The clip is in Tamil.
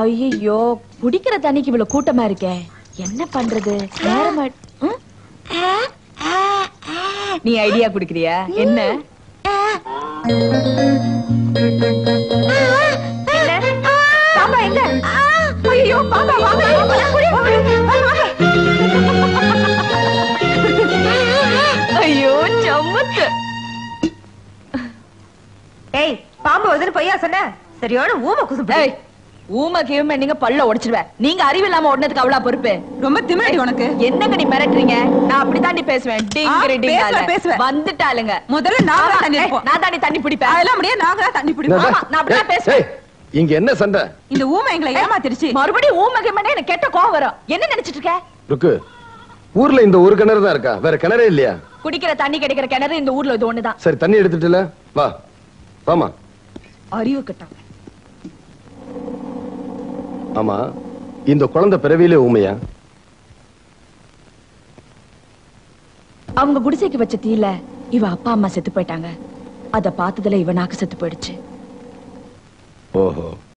ஐயோ, குடிக்கிற தண்ணிக்கு இவ்வளவு கூட்டமா இருக்கே, என்ன பண்றது? நீ ஐடியா குடுக்கிறியா? என்ன பாப்பா எங்க? ஐயோ பாப்பா வாங்க. ஐயோ சம்மத்து. ஏய், பாம்பு வருதுன்னு பொய்யா சொன்ன? சரியான ஊமை குசும்பு. ஊமை கேம நீங்க பல்ல உடைச்சிடுவேன். நீங்க அறிவு இல்லாம உடனதுக்கு அவ்வளவு பொறுப்பு. ரொம்ப திமிரடி உனக்கு. என்னங்க நீ மிரட்டுறீங்க? நான் அப்படி தாண்டி பேசுவேன். பேசுவேன். வந்துட்டாளுங்க. முதல்ல நான் தண்ணி அடிப்போம். நான் தாண்டி தண்ணி பிடிப்பேன். அதெல்லாம் முடியாது, நான் தான் தண்ணி பிடிப்பேன். ஆமா, நான் அப்படி தான் பேசுவேன். இங்க என்ன சண்டை? இந்த ஊமை எங்களை ஏமாத்திருச்சு. மறுபடியும் ஊமை கேமனே எனக்கு கெட்ட கோவம் வரும். என்ன நினைச்சிட்டு இருக்க? ருக்கு, ஊர்ல இந்த ஒரு கிணறு தான் இருக்கா? வேற கிணறே இல்லையா? குடிக்கிற தண்ணி கிடைக்கிற கிணறு இந்த ஊர்ல இது ஒண்ணுதான். சரி, தண்ணி எடுத்துட்டுல வா. வாமா. அறிவு கட்டம். ஆமா, இந்த குழந்தை பிறவியிலே ஊமையா? அவங்க குடிசைக்கு வச்ச தீல இவ அப்பா அம்மா செத்து போயிட்டாங்க. அத பார்த்ததுல இவ நாக்கு செத்து போயிடுச்சு. ஓஹோ.